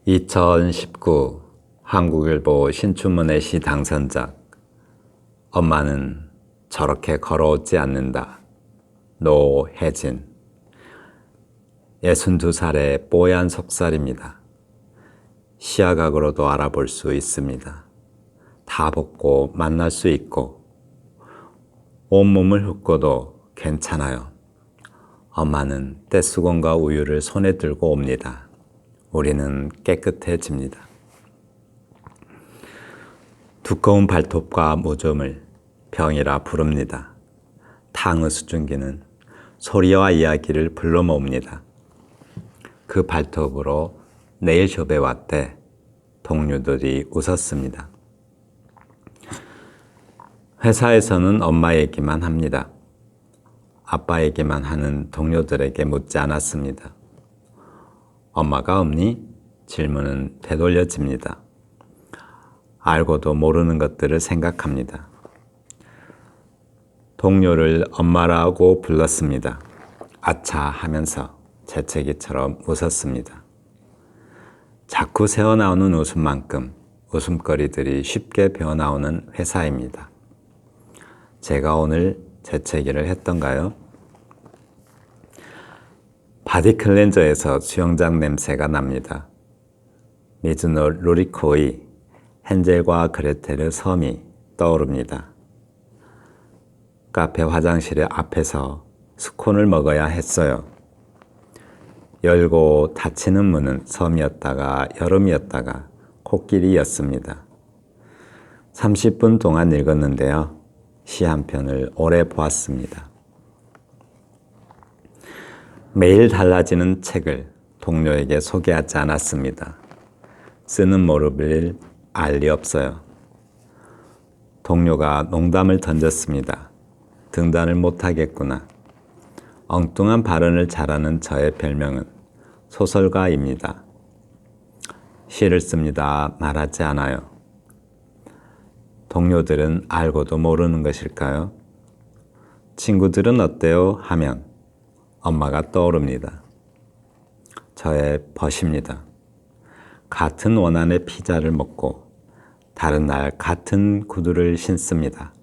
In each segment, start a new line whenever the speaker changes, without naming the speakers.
2019 한국일보 신춘문예 시 당선작 엄마는 저렇게 걸어오지 않는다. 노혜진 62살의 뽀얀 속살입니다. 시야각으로도 알아볼 수 있습니다. 다 벗고 만날 수 있고 온몸을 훑고도 괜찮아요. 엄마는 떼수건과 우유를 손에 들고 옵니다. 우리는 깨끗해집니다. 두꺼운 발톱과 무좀을 병이라 부릅니다. 탕의 수증기는 소리와 이야기를 불러 모읍니다. 그 발톱으로 네일숍에 왔대 동료들이 웃었습니다. 회사에서는 엄마 얘기만 합니다. 아빠 얘기만 하는 동료들에게 묻지 않았습니다. 엄마가 없니? 질문은 되돌려집니다. 알고도 모르는 것들을 생각합니다. 동료를 엄마라고 불렀습니다. 아차 하면서 재채기처럼 웃었습니다. 자꾸 새어나오는 웃음만큼 웃음거리들이 쉽게 배어나오는 회사입니다. 제가 오늘 재채기를 했던가요? 바디 클렌저에서 수영장 냄새가 납니다. 미즈노 루리코의 헨젤과 그레텔의 섬이 떠오릅니다. 카페 화장실의 앞에서 스콘을 먹어야 했어요. 열고 닫히는 문은 섬이었다가 여름이었다가 코끼리였습니다. 30분 동안 읽었는데요. 시 한 편을 오래 보았습니다. 매일 달라지는 책을 동료에게 소개하지 않았습니다. 쓰는 모습을 알 리 없어요. 동료가 농담을 던졌습니다. 등단을 못하겠구나. 엉뚱한 발언을 잘하는 저의 별명은 소설가입니다. 시를 씁니다. 말하지 않아요. 동료들은 알고도 모르는 것일까요? 친구들은 어때요? 하면 엄마가 떠오릅니다. 저의 벗입니다. 같은 원한의 피자를 먹고 다른 날 같은 구두를 신습니다.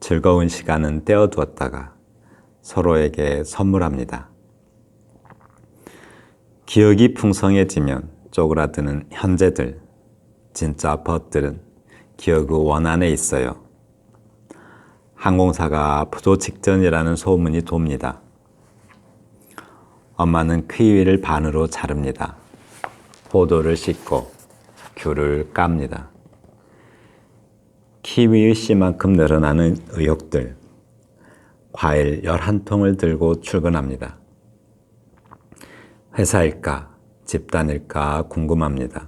즐거운 시간은 떼어두었다가 서로에게 선물합니다. 기억이 풍성해지면 쪼그라드는 현재들, 진짜 벗들은 기억의 원안에 있어요. 항공사가 부도 직전이라는 소문이 돕니다. 엄마는 키위를 반으로 자릅니다. 포도를 씻고 귤을 깝니다. 키위의 씨만큼 늘어나는 의욕들, 과일 11통을 들고 출근합니다. 회사일까, 집단일까 궁금합니다.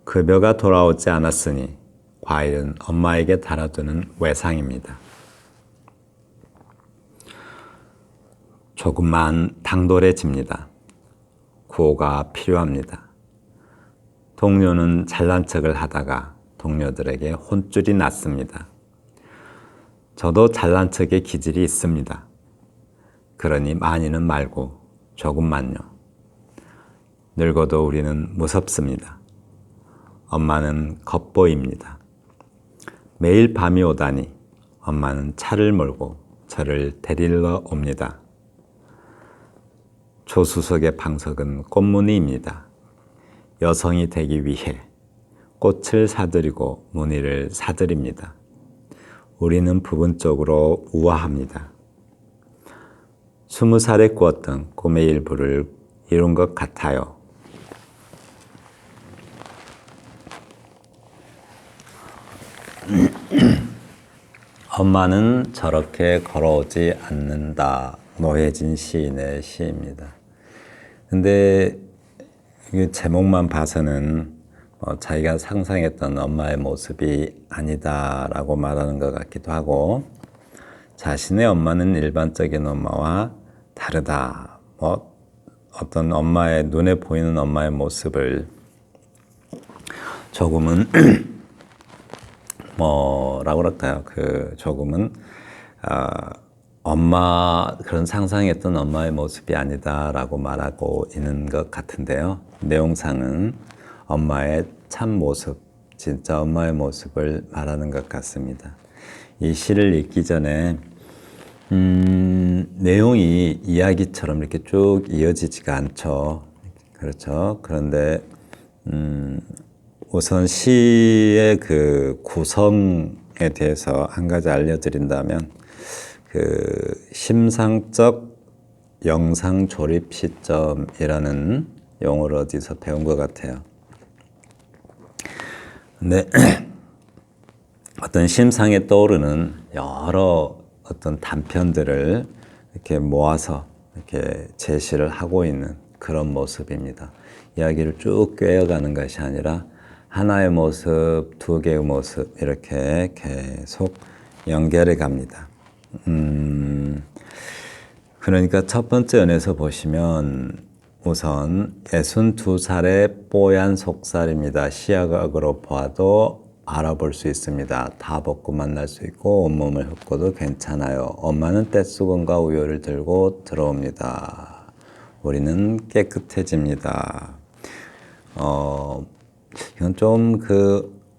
급여가 돌아오지 않았으니 과일은 엄마에게 달아두는 외상입니다. 조금만 당돌해집니다. 구호가 필요합니다. 동료는 잘난 척을 하다가 동료들에게 혼쭐이 났습니다. 저도 잘난 척의 기질이 있습니다. 그러니 많이는 말고 조금만요. 늙어도 우리는 무섭습니다. 엄마는 겉보입니다. 매일 밤이 오다니 엄마는 차를 몰고 저를 데리러 옵니다. 조수석의 방석은 꽃무늬입니다. 여성이 되기 위해 꽃을 사들이고 무늬를 사들입니다. 우리는 부분적으로 우아합니다. 20살에 꾸었던 꿈의 일부를 이룬 것 같아요. 엄마는 저렇게 걸어오지 않는다. 노혜진 시인의 시입니다. 근데 이 제목만 봐서는 자기가 상상했던 엄마의 모습이 아니다라고 말하는 것 같기도 하고, 자신의 엄마는 일반적인 엄마와 다르다. 어떤 엄마의 눈에 보이는 엄마의 모습을 조금은 뭐라고 그럴까요? 조금은 그런 상상했던 엄마의 모습이 아니다라고 말하고 있는 것 같은데요. 내용상은 엄마의 참 모습, 진짜 엄마의 모습을 말하는 것 같습니다. 이 시를 읽기 전에 내용이 이야기처럼 이렇게 쭉 이어지지가 않죠. 그렇죠. 그런데 우선 시의 그 구성에 대해서 한 가지 알려드린다면, 그 심상적 영상 조립 시점이라는 용어를 어디서 배운 것 같아요. 근데 어떤 심상에 떠오르는 여러 어떤 단편들을 이렇게 모아서 이렇게 제시를 하고 있는 그런 모습입니다. 이야기를 쭉 꿰어가는 것이 아니라 하나의 모습, 두 개의 모습 이렇게 계속 연결해 갑니다. 그러니까 첫 번째 연에서 보시면 우선 62살의 뽀얀 속살입니다. 시야각으로 보아도 알아볼 수 있습니다. 다 벗고 만날 수 있고 온몸을 흙고도 괜찮아요. 엄마는 떼수건과 우유를 들고 들어옵니다. 우리는 깨끗해집니다. 이건 좀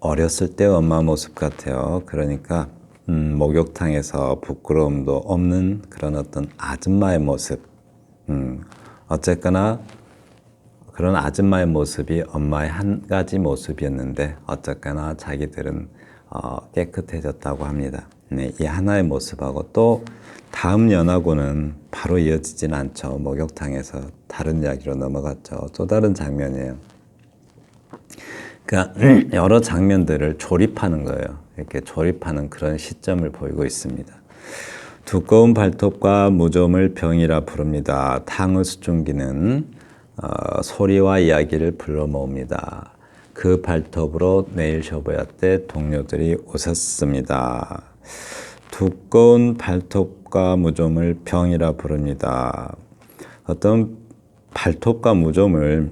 어렸을 때 엄마 모습 같아요. 그러니까 목욕탕에서 부끄러움도 없는 그런 어떤 아줌마의 모습. 어쨌거나 그런 아줌마의 모습이 엄마의 한 가지 모습이었는데 어쨌거나 자기들은 깨끗해졌다고 합니다. 네, 이 하나의 모습하고 또 다음 연하고는 바로 이어지진 않죠. 목욕탕에서 다른 이야기로 넘어갔죠. 또 다른 장면이에요. 그러니까 여러 장면들을 조립하는 거예요. 이렇게 조립하는 그런 시점을 보이고 있습니다. 두꺼운 발톱과 무좀을 병이라 부릅니다. 탕의 수증기는 소리와 이야기를 불러 모읍니다. 그 발톱으로 네일 쇼보야 때 동료들이 웃었습니다. 두꺼운 발톱과 무좀을 병이라 부릅니다. 어떤 발톱과 무좀을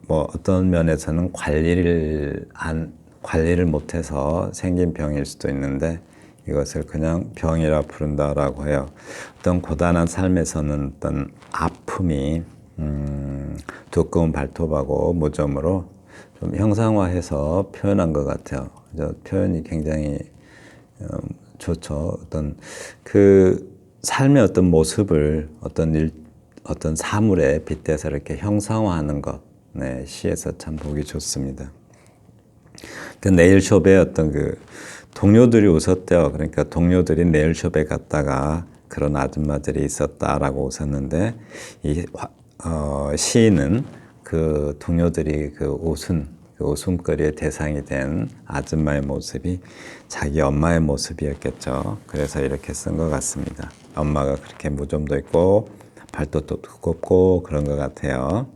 어떤 면에서는 관리를 못해서 생긴 병일 수도 있는데 이것을 그냥 병이라 부른다라고 해요. 어떤 고단한 삶에서는 어떤 아픔이 두꺼운 발톱하고 무좀으로 좀 형상화해서 표현한 것 같아요. 표현이 굉장히 좋죠. 어떤 그 삶의 어떤 모습을 어떤 사물에 빗대서 이렇게 형상화하는 것, 네, 시에서 참 보기 좋습니다. 그 네일숍에 어떤 동료들이 웃었대요. 그러니까 동료들이 네일숍에 갔다가 그런 아줌마들이 있었다라고 웃었는데 이 시인은 그 동료들이 웃음거리의 대상이 된 아줌마의 모습이 자기 엄마의 모습이었겠죠. 그래서 이렇게 쓴 것 같습니다. 엄마가 그렇게 무좀도 있고 발톱도 두껍고 그런 것 같아요.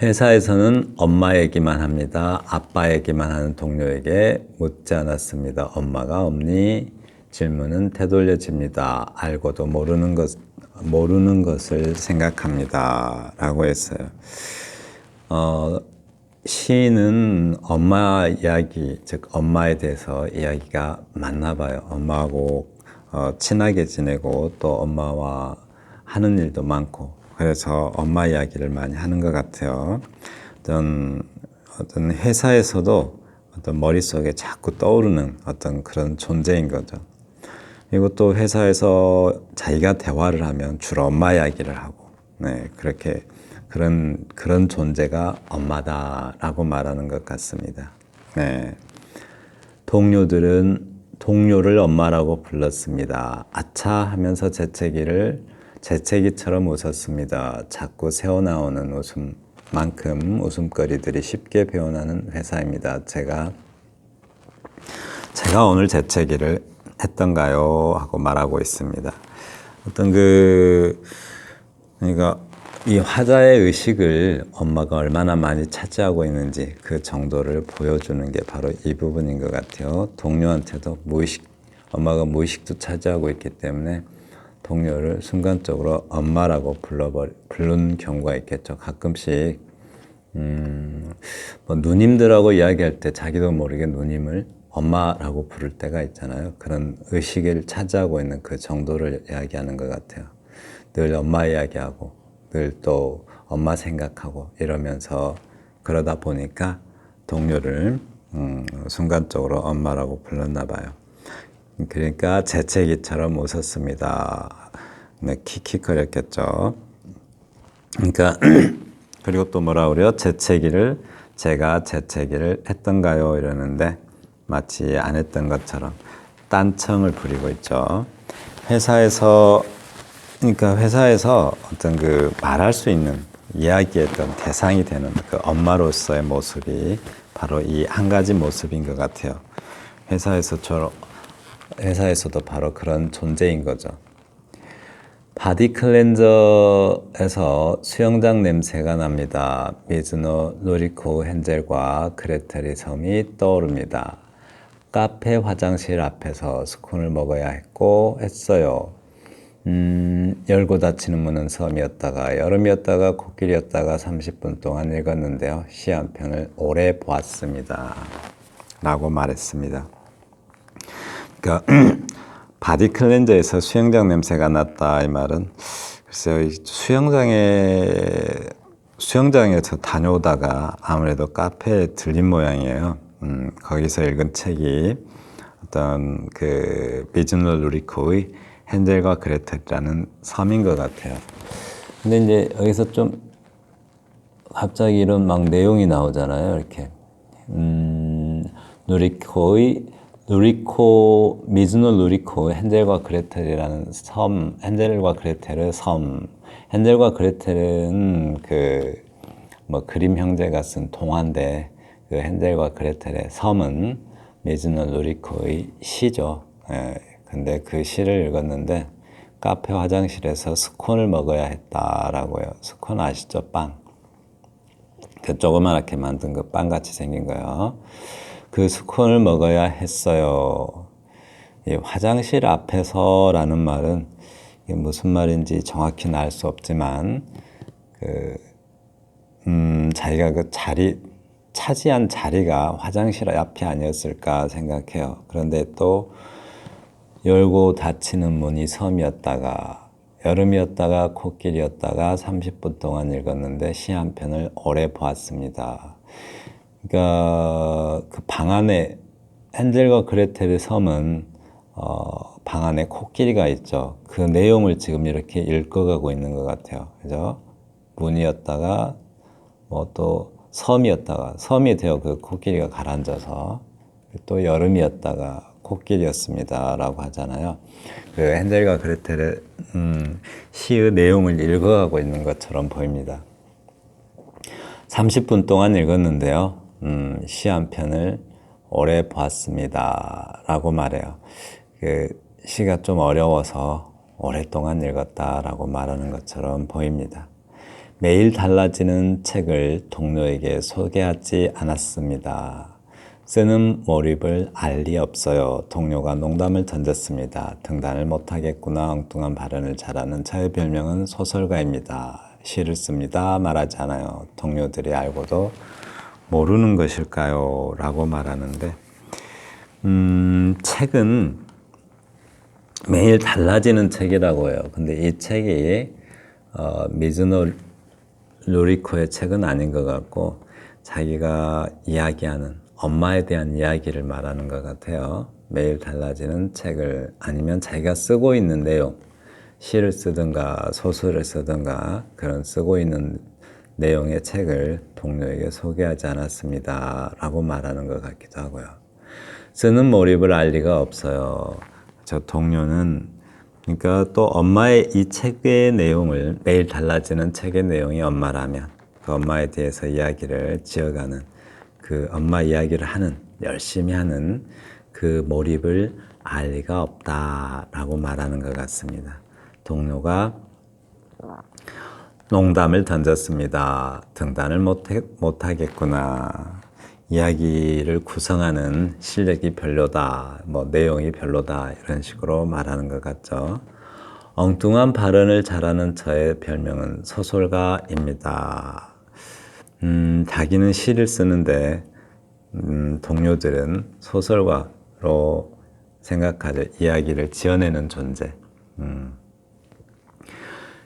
회사에서는 엄마 얘기만 합니다. 아빠 얘기만 하는 동료에게 묻지 않았습니다. 엄마가 없니? 질문은 되돌려집니다. 알고도 모르는 것을 생각합니다. 라고 했어요. 시인은 엄마 이야기, 즉 엄마에 대해서 이야기가 많나 봐요. 엄마하고 친하게 지내고 또 엄마와 하는 일도 많고 그래서 엄마 이야기를 많이 하는 것 같아요. 어떤 회사에서도 어떤 머릿속에 자꾸 떠오르는 어떤 그런 존재인 거죠. 그리고 또 회사에서 자기가 대화를 하면 주로 엄마 이야기를 하고, 네, 그렇게 그런 존재가 엄마다라고 말하는 것 같습니다. 네. 동료를 엄마라고 불렀습니다. 아차 하면서 재채기처럼 웃었습니다. 자꾸 새어나오는 웃음만큼 웃음거리들이 쉽게 배어나는 회사입니다. 제가 오늘 재채기를 했던가요? 하고 말하고 있습니다. 그러니까 이 화자의 의식을 엄마가 얼마나 많이 차지하고 있는지 그 정도를 보여주는 게 바로 이 부분인 것 같아요. 동료한테도 엄마가 무의식도 차지하고 있기 때문에 동료를 순간적으로 엄마라고 부르는 경우가 있겠죠. 가끔씩 누님들하고 이야기할 때 자기도 모르게 누님을 엄마라고 부를 때가 있잖아요. 그런 의식을 차지하고 있는 그 정도를 이야기하는 것 같아요. 늘 엄마 이야기하고 늘 또 엄마 생각하고 이러면서 그러다 보니까 동료를 순간적으로 엄마라고 불렀나 봐요. 그러니까 재채기처럼 웃었습니다. 네, 킥킥거렸겠죠. 그러니까 그리고 또 뭐라 그래요? 제가 재채기를 했던가요? 이러는데 마치 안 했던 것처럼 딴청을 부리고 있죠. 그러니까 회사에서 어떤 그 말할 수 있는 이야기의 어떤 대상이 되는 그 엄마로서의 모습이 바로 이 한 가지 모습인 것 같아요. 회사에서도 바로 그런 존재인 거죠. 바디 클렌저에서 수영장 냄새가 납니다. 미즈노 노리코 헨젤과 그레텔의 섬이 떠오릅니다. 카페 화장실 앞에서 스콘을 먹어야 했어요. 열고 닫히는 문은 섬이었다가 여름이었다가 코끼리였다가 30분 동안 읽었는데요. 시 한 편을 오래 보았습니다. 라고 말했습니다. 그러니까 바디 클렌저에서 수영장 냄새가 났다 이 말은 글쎄요, 수영장에서 다녀오다가 아무래도 카페에 들린 모양이에요. 거기서 읽은 책이 어떤 그 미즈노 루리코의 헨젤과 그레텔이라는 섬인 것 같아요. 근데 이제 여기서 좀 갑자기 이런 막 내용이 나오잖아요. 이렇게 미즈노 루리코 헨젤과 그레텔이라는 섬, 헨젤과 그레텔의 섬. 헨젤과 그레텔은 그 뭐 그림 형제가 쓴 동화인데 그 헨젤과 그레텔의 섬은 미즈노 루리코의 시죠. 예. 근데 그 시를 읽었는데 카페 화장실에서 스콘을 먹어야 했다라고요. 스콘 아시죠? 빵. 그 조그맣게 만든 그 빵같이 생긴 거요. 그 스콘을 먹어야 했어요. 이 화장실 앞에서라는 말은 이게 무슨 말인지 정확히는 알 수 없지만 자기가 그 차지한 자리가 화장실 앞이 아니었을까 생각해요. 그런데 또 열고 닫히는 문이 섬이었다가 여름이었다가 코끼리였다가 30분 동안 읽었는데 시 한 편을 오래 보았습니다. 그러니까 그 방 안에 헨젤과 그레텔의 섬은 방 안에 코끼리가 있죠. 그 내용을 지금 이렇게 읽어가고 있는 것 같아요. 그죠? 문이었다가 뭐 또 섬이 되어 그 코끼리가 가라앉아서 또 여름이었다가 코끼리였습니다 라고 하잖아요. 그 헨젤과 그레텔의 시의 내용을 읽어가고 있는 것처럼 보입니다. 30분 동안 읽었는데요. 시 한 편을 오래 보았습니다 라고 말해요. 그 시가 좀 어려워서 오랫동안 읽었다라고 말하는 것처럼 보입니다. 매일 달라지는 책을 동료에게 소개하지 않았습니다. 쓰는 몰입을 알 리 없어요. 동료가 농담을 던졌습니다. 등단을 못하겠구나. 엉뚱한 발언을 잘하는 저의 별명은 소설가입니다. 시를 씁니다. 말하지 않아요. 동료들이 알고도 모르는 것일까요? 라고 말하는데 책은 매일 달라지는 책이라고 해요. 근데 이 책이 미즈노 루리코의 책은 아닌 것 같고 자기가 이야기하는 엄마에 대한 이야기를 말하는 것 같아요. 매일 달라지는 책을 아니면 자기가 쓰고 있는 내용, 시를 쓰든가 소설을 쓰든가 그런 쓰고 있는 내용의 책을 동료에게 소개하지 않았습니다. 라고 말하는 것 같기도 하고요. 쓰는 몰입을 알 리가 없어요. 저 동료는 그러니까 또 엄마의 이 책의 내용을 매일 달라지는 책의 내용이 엄마라면 그 엄마에 대해서 이야기를 지어가는 그 엄마 이야기를 하는 열심히 하는 그 몰입을 알 리가 없다라고 말하는 것 같습니다. 동료가 농담을 던졌습니다. 등단을 못하겠구나. 이야기를 구성하는 실력이 별로다, 뭐 내용이 별로다 이런 식으로 말하는 것 같죠. 엉뚱한 발언을 잘하는 저의 별명은 소설가입니다. 자기는 시를 쓰는데 동료들은 소설가로 생각하죠. 이야기를 지어내는 존재.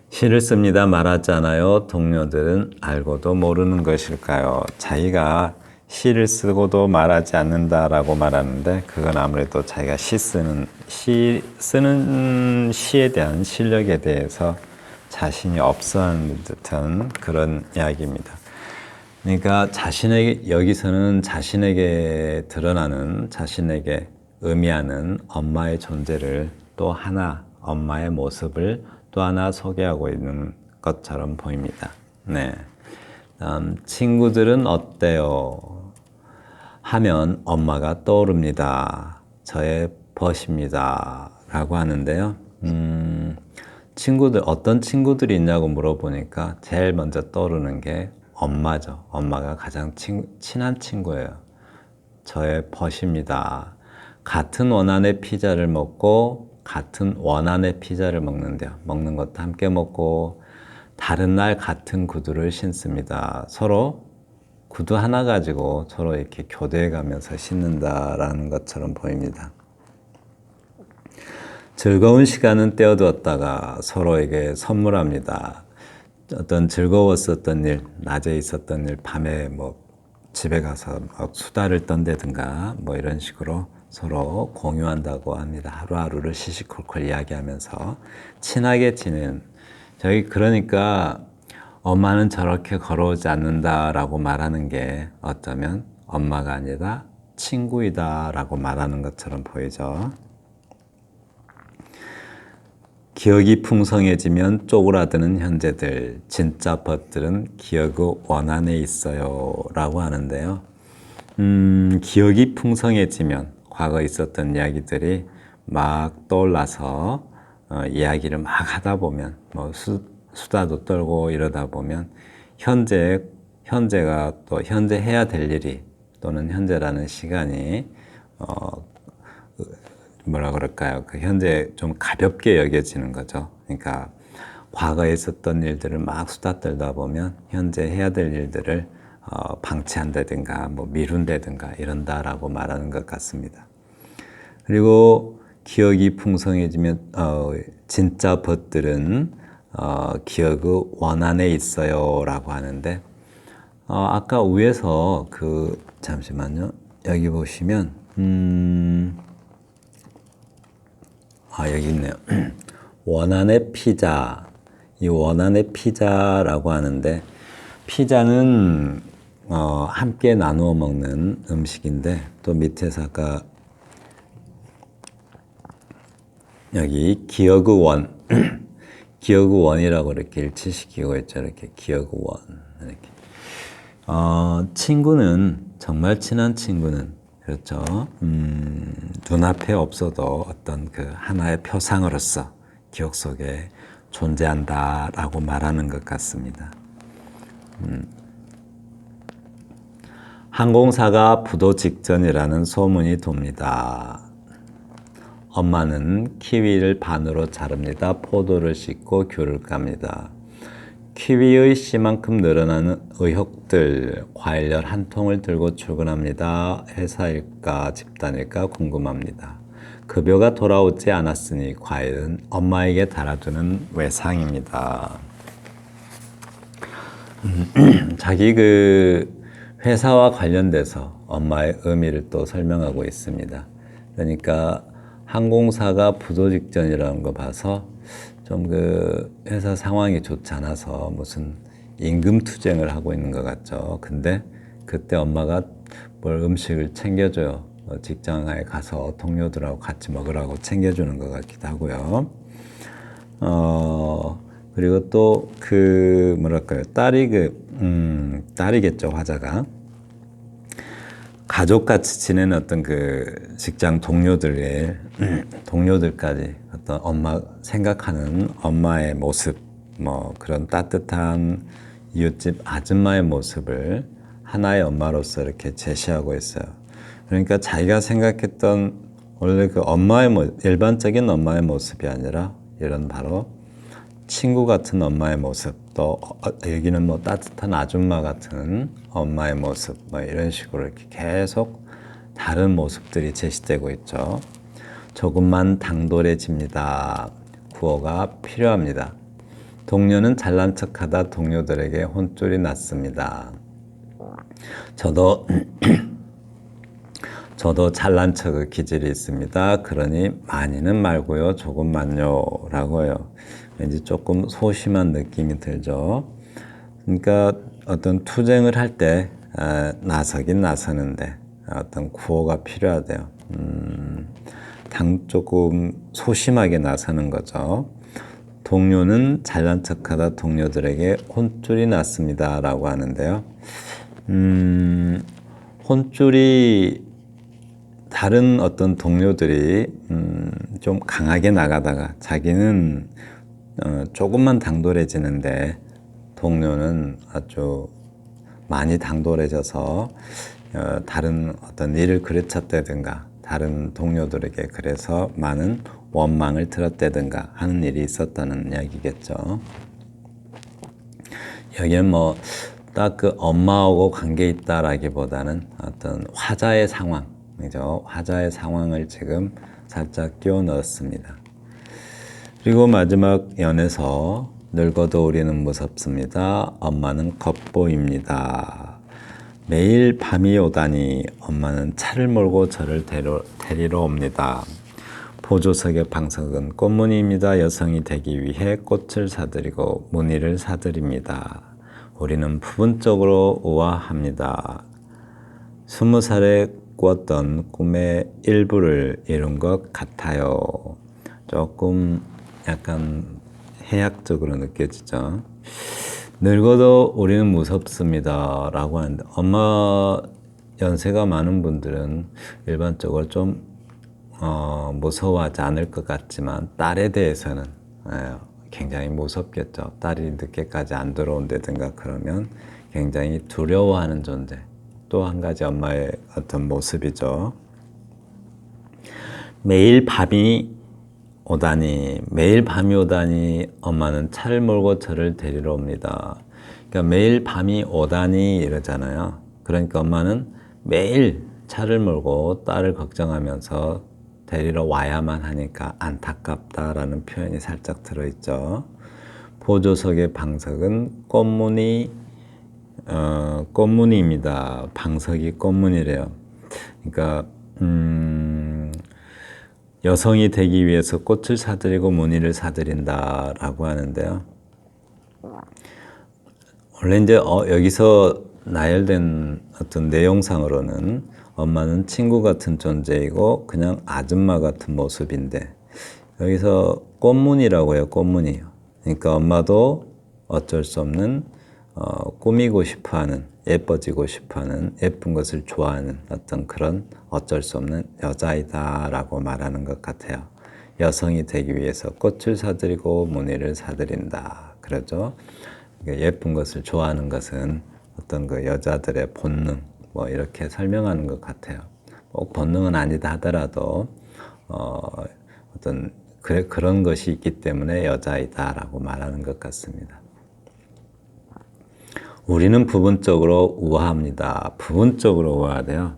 시를 씁니다 말하잖아요. 동료들은 알고도 모르는 것일까요? 자기가 시를 쓰고도 말하지 않는다라고 말하는데 그건 아무래도 자기가 쓰는 시에 대한 실력에 대해서 자신이 없어하는 듯한 그런 이야기입니다. 그러니까 여기서는 자신에게 드러나는, 자신에게 의미하는 엄마의 존재를 또 하나, 엄마의 모습을 또 하나 소개하고 있는 것처럼 보입니다. 네. 친구들은 어때요? 하면 엄마가 떠오릅니다. 저의 벗입니다. 라고 하는데요. 어떤 친구들이 있냐고 물어보니까 제일 먼저 떠오르는 게 엄마죠. 엄마가 가장 친한 친구예요. 저의 벗입니다. 같은 원안의 피자를 먹고 같은 원안의 피자를 먹는데요. 먹는 것도 함께 먹고 다른 날 같은 구두를 신습니다. 서로 구두 하나 가지고 서로 이렇게 교대해 가면서 신는다라는 것처럼 보입니다. 즐거운 시간은 떼어두었다가 서로에게 선물합니다. 어떤 즐거웠었던 일, 낮에 있었던 일, 밤에 뭐 집에 가서 수다를 떤다든가 뭐 이런 식으로 서로 공유한다고 합니다. 하루하루를 시시콜콜 이야기하면서 친하게 지내는. 저희 그러니까 엄마는 저렇게 걸어오지 않는다라고 말하는 게 어쩌면 엄마가 아니라 친구이다라고 말하는 것처럼 보이죠. 기억이 풍성해지면 쪼그라드는 현재들, 진짜 벗들은 기억의 원안에 있어요 라고 하는데요. 기억이 풍성해지면 과거에 있었던 이야기들이 막 떠올라서 이야기를 막 하다 보면 뭐 수다도 떨고 이러다 보면 현재가 또 현재 해야 될 일이 또는 현재라는 시간이 뭐라 그럴까요? 그 현재 좀 가볍게 여겨지는 거죠. 그러니까 과거에 있었던 일들을 막 수다 떨다 보면 현재 해야 될 일들을 방치한다든가 뭐 미룬다든가 이런다라고 말하는 것 같습니다. 그리고 기억이 풍성해지면 진짜 벗들은 기억의 원안에 있어요 라고 하는데 아까 위에서 잠시만요. 여기 보시면 여기 있네요. 원안의 피자. 이 원안의 피자라고 하는데 피자는 함께 나누어 먹는 음식인데 또 밑에서 아까 여기 기억의 원 기억의 원이라고 이렇게 일치시키고 있죠. 이렇게 기억의 원 이렇게. 친구는 정말 친한 친구는 그렇죠. 눈앞에 없어도 어떤 그 하나의 표상으로서 기억 속에 존재한다라고 말하는 것 같습니다. 항공사가 부도 직전이라는 소문이 돕니다. 엄마는 키위를 반으로 자릅니다. 포도를 씻고 귤을 깝니다. 키위의 씨만큼 늘어나는 의혹들, 과일열 한 통을 들고 출근합니다. 회사일까 집단일까 궁금합니다. 급여가 돌아오지 않았으니 과일은 엄마에게 달아두는 외상입니다. 자기 회사와 관련돼서 엄마의 의미를 또 설명하고 있습니다. 그러니까 항공사가 부도 직전이라는 거 봐서 좀 회사 상황이 좋지 않아서 무슨 임금 투쟁을 하고 있는 것 같죠. 근데 그때 엄마가 뭘 음식을 챙겨줘요. 직장에 가서 동료들하고 같이 먹으라고 챙겨주는 것 같기도 하고요. 그리고 또 뭐랄까요. 딸이겠죠, 화자가. 가족같이 지내는 어떤 직장 동료들까지 어떤 생각하는 엄마의 모습, 뭐 그런 따뜻한 이웃집 아줌마의 모습을 하나의 엄마로서 이렇게 제시하고 있어요. 그러니까 자기가 생각했던 원래 일반적인 엄마의 모습이 아니라 이런 바로 친구 같은 엄마의 모습, 또 여기는 뭐 따뜻한 아줌마 같은 엄마의 모습, 뭐 이런 식으로 이렇게 계속 다른 모습들이 제시되고 있죠. 조금만 당돌해집니다. 구호가 필요합니다. 동료는 잘난 척하다 동료들에게 혼쭐이 났습니다. 저도 잘난 척의 기질이 있습니다. 그러니 많이는 말고요. 조금만요. 라고요. 왠지 조금 소심한 느낌이 들죠. 그러니까 어떤 투쟁을 할 때 나서긴 나서는데 어떤 구호가 필요하대요. 조금 소심하게 나서는 거죠. 동료는 잘난 척하다 동료들에게 혼쭐이 났습니다. 라고 하는데요. 혼쭐이 다른 어떤 동료들이 좀 강하게 나가다가 자기는 조금만 당돌해지는데 동료는 아주 많이 당돌해져서 다른 어떤 일을 그르쳤다든가 다른 동료들에게 그래서 많은 원망을 들었다든가 하는 일이 있었다는 이야기겠죠. 여기는 뭐 딱 그 엄마하고 관계 있다라기보다는 어떤 화자의 상황이죠. 화자의 상황을 지금 살짝 끼워 넣었습니다. 그리고 마지막 연에서 늙어도 우리는 무섭습니다. 엄마는 겉보입니다. 매일 밤이 오다니 엄마는 차를 몰고 저를 데리러 옵니다. 보조석의 방석은 꽃무늬입니다. 여성이 되기 위해 꽃을 사드리고 무늬를 사드립니다. 우리는 부분적으로 우아합니다. 20살에 꾸었던 꿈의 일부를 이룬 것 같아요. 조금 약간 해학적으로 느껴지죠. 늙어도 우리는 무섭습니다. 라고 하는데 엄마 연세가 많은 분들은 일반적으로 좀 무서워하지 않을 것 같지만 딸에 대해서는 굉장히 무섭겠죠. 딸이 늦게까지 안 들어온다든가 그러면 굉장히 두려워하는 존재. 또 한 가지 엄마의 어떤 모습이죠. 매일 밤이 오다니 엄마는 차를 몰고 저를 데리러 옵니다. 그러니까 매일 밤이 오다니 이러잖아요. 그러니까 엄마는 매일 차를 몰고 딸을 걱정하면서 데리러 와야만 하니까 안타깝다라는 표현이 살짝 들어있죠. 보조석의 방석은 꽃무늬입니다. 방석이 꽃무늬래요. 그러니까 여성이 되기 위해서 꽃을 사드리고 무늬를 사드린다라고 하는데요. 원래 이제 여기서 나열된 어떤 내용상으로는 엄마는 친구 같은 존재이고 그냥 아줌마 같은 모습인데 여기서 꽃무늬라고 해요. 꽃무늬. 그러니까 엄마도 어쩔 수 없는 꾸미고 싶어하는 예뻐지고 싶어하는 예쁜 것을 좋아하는 어떤 그런 어쩔 수 없는 여자이다라고 말하는 것 같아요. 여성이 되기 위해서 꽃을 사드리고 무늬를 사드린다. 그러죠. 예쁜 것을 좋아하는 것은 어떤 그 여자들의 본능 뭐 이렇게 설명하는 것 같아요. 꼭 본능은 아니다 하더라도 어떤 그런 것이 있기 때문에 여자이다라고 말하는 것 같습니다. 우리는 부분적으로 우아합니다. 부분적으로 우아하대요.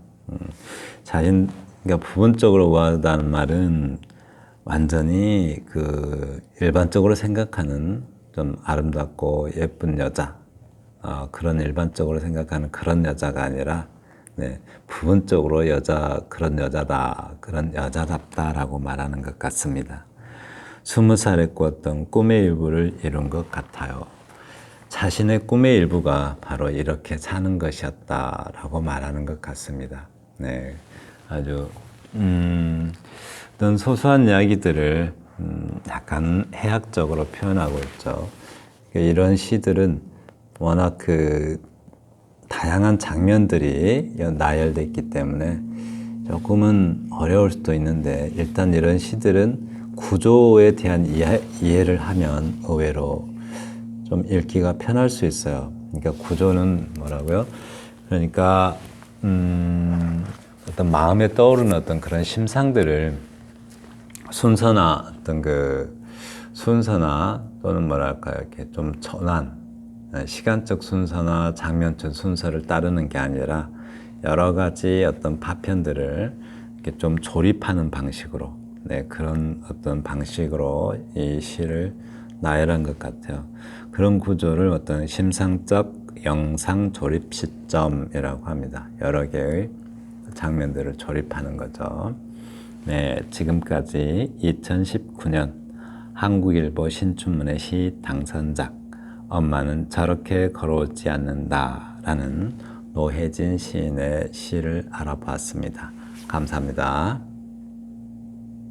그러니까 부분적으로 우아하다는 말은 완전히 그 일반적으로 생각하는 좀 아름답고 예쁜 여자, 그런 일반적으로 생각하는 그런 여자가 아니라 부분적으로 그런 여자다, 그런 여자답다라고 말하는 것 같습니다. 20살에 꾸었던 꿈의 일부를 이룬 것 같아요. 자신의 꿈의 일부가 바로 이렇게 사는 것이었다라고 말하는 것 같습니다. 네, 아주 어떤 소소한 이야기들을 약간 해학적으로 표현하고 있죠. 이런 시들은 워낙 그 다양한 장면들이 나열되어 있기 때문에 조금은 어려울 수도 있는데 일단 이런 시들은 구조에 대한 이해를 하면 의외로 좀 읽기가 편할 수 있어요. 그러니까 구조는 뭐라고요? 그러니까 어떤 마음에 떠오르는 어떤 그런 심상들을 순서나 또는 뭐랄까요, 이렇게 좀 천한 시간적 순서나 장면적 순서를 따르는 게 아니라 여러 가지 어떤 파편들을 이렇게 좀 조립하는 방식으로, 네, 그런 어떤 방식으로 이 시를 나열한 것 같아요. 그런 구조를 어떤 심상적 영상 조립 시점이라고 합니다. 여러 개의 장면들을 조립하는 거죠. 네, 지금까지 2019년 한국일보 신춘문예 시 당선작 엄마는 저렇게 걸어오지 않는다 라는 노혜진 시인의 시를 알아보았습니다. 감사합니다.